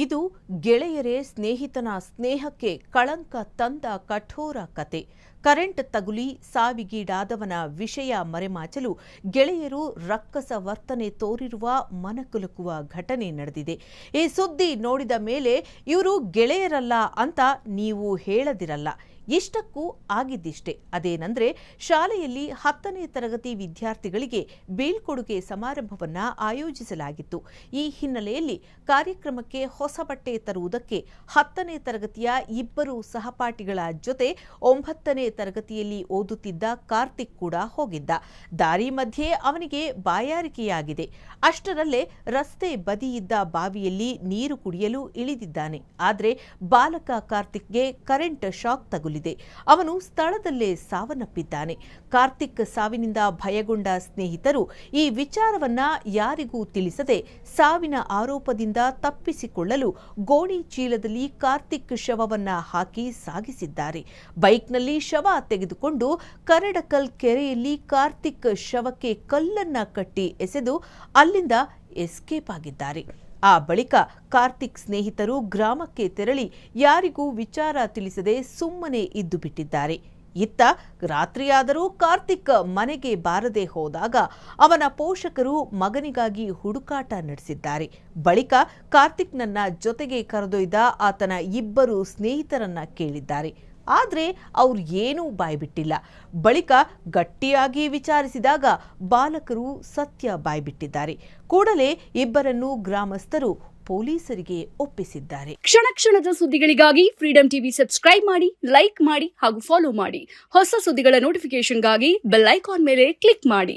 ಇದು ಗೆಳೆಯರೇ ಸ್ನೇಹಿತನ ಸ್ನೇಹಕ್ಕೆ ಕಳಂಕ ತಂದ ಕಠೋರ ಕತೆ. ಕರೆಂಟ್ ತಗುಲಿ ಸಾವಿಗೀಡಾದವನ ವಿಷಯ ಮರೆಮಾಚಲು ಗೆಳೆಯರು ರಕ್ಕಸ ವರ್ತನೆ ತೋರಿರುವ ಮನಕುಲುಕುವ ಘಟನೆ ನಡೆದಿದೆ. ಈ ಸುದ್ದಿ ನೋಡಿದ ಮೇಲೆ ಇವರು ಗೆಳೆಯರಲ್ಲ ಅಂತ ನೀವು ಹೇಳದಿರಲ್ಲ. ಇಷ್ಟಕ್ಕೂ ಆಗಿದ್ದಿಷ್ಟೇ. ಅದೇನೆಂದರೆ, ಶಾಲೆಯಲ್ಲಿ 10ನೇ ತರಗತಿ ವಿದ್ಯಾರ್ಥಿಗಳಿಗೆ ಬೀಳ್ಕೊಡುಗೆ ಸಮಾರಂಭವನ್ನ ಆಯೋಜಿಸಲಾಗಿತ್ತು. ಈ ಹಿನ್ನೆಲೆಯಲ್ಲಿ ಕಾರ್ಯಕ್ರಮಕ್ಕೆ ಹೊಸ ಬಟ್ಟೆ ತರುವುದಕ್ಕೆ 10ನೇ ತರಗತಿಯ ಇಬ್ಬರು ಸಹಪಾಠಿಗಳ ಜೊತೆ 9ನೇ ತರಗತಿಯಲ್ಲಿ ಓದುತ್ತಿದ್ದ ಕಾರ್ತಿಕ್ ಕೂಡ ಹೋಗಿದ್ದ. ದಾರಿ ಮಧ್ಯೆ ಅವನಿಗೆ ಬಾಯಾರಿಕೆಯಾಗಿದೆ. ಅಷ್ಟರಲ್ಲೇ ರಸ್ತೆ ಬದಿಯಿದ್ದ ಬಾವಿಯಲ್ಲಿ ನೀರು ಕುಡಿಯಲು ಇಳಿದಿದ್ದಾನೆ. ಆದರೆ ಬಾಲಕ ಕಾರ್ತಿಕ್ಗೆ ಕರೆಂಟ್ ಶಾಕ್ ತಗುಲಿದೆ. ಅವನು ಸ್ಥಳದಲ್ಲೇ ಸಾವನ್ನಪ್ಪಿದ್ದಾನೆ. ಕಾರ್ತಿಕ್ ಸಾವಿನಿಂದ ಭಯಗೊಂಡ ಸ್ನೇಹಿತರು ಈ ವಿಚಾರವನ್ನ ಯಾರಿಗೂ ತಿಳಿಸದೆ ಸಾವಿನ ಆರೋಪದಿಂದ ತಪ್ಪಿಸಿಕೊಳ್ಳಲು ಗೋಣಿ ಚೀಲದಲ್ಲಿ ಕಾರ್ತಿಕ್ ಶವವನ್ನ ಹಾಕಿ ಸಾಗಿಸಿದ್ದಾರೆ. ಬೈಕ್ನಲ್ಲಿ ಶವ ತೆಗೆದುಕೊಂಡು ಕರಡಕಲ್ ಕೆರೆಯಲ್ಲಿ ಕಾರ್ತಿಕ್ ಶವಕ್ಕೆ ಕಲ್ಲನ್ನ ಕಟ್ಟಿ ಎಸೆದು ಅಲ್ಲಿಂದ ಎಸ್ಕೇಪ್ ಆಗಿದ್ದಾರೆ. ಆ ಬಳಿಕ ಕಾರ್ತಿಕ್ ಸ್ನೇಹಿತರು ಗ್ರಾಮಕ್ಕೆ ತೆರಳಿ ಯಾರಿಗೂ ವಿಚಾರ ತಿಳಿಸದೆ ಸುಮ್ಮನೆ ಇದ್ದು ಬಿಟ್ಟಿದ್ದಾರೆ. ಇತ್ತ ರಾತ್ರಿಯಾದರೂ ಕಾರ್ತಿಕ್ ಮನೆಗೆ ಬಾರದೆ ಹೋದಾಗ ಅವನ ಪೋಷಕರು ಮಗನಿಗಾಗಿ ಹುಡುಕಾಟ ನಡೆಸಿದ್ದಾರೆ. ಬಳಿಕ ಕಾರ್ತಿಕ್ನನ್ನ ಜೊತೆಗೆ ಕರೆದೊಯ್ದ ಆತನ ಇಬ್ಬರು ಸ್ನೇಹಿತರನ್ನ ಕೇಳಿದ್ದಾರೆ. ಆದರೆ ಅವ್ರು ಏನೂ ಬಾಯ್ಬಿಟ್ಟಿಲ್ಲ. ಬಳಿಕ ಗಟ್ಟಿಯಾಗಿ ವಿಚಾರಿಸಿದಾಗ ಬಾಲಕರು ಸತ್ಯ ಬಾಯ್ಬಿಟ್ಟಿದ್ದಾರೆ. ಕೂಡಲೇ ಇಬ್ಬರನ್ನು ಗ್ರಾಮಸ್ಥರು ಪೊಲೀಸರಿಗೆ ಒಪ್ಪಿಸಿದ್ದಾರೆ. ಕ್ಷಣ ಕ್ಷಣದ ಸುದ್ದಿಗಳಿಗಾಗಿ ಫ್ರೀಡಂ ಟಿವಿ ಸಬ್ಸ್ಕ್ರೈಬ್ ಮಾಡಿ, ಲೈಕ್ ಮಾಡಿ ಹಾಗೂ ಫಾಲೋ ಮಾಡಿ. ಹೊಸ ಸುದ್ದಿಗಳ ನೋಟಿಫಿಕೇಶನ್ಗಾಗಿ ಬೆಲ್ ಐಕಾನ್ ಮೇಲೆ ಕ್ಲಿಕ್ ಮಾಡಿ.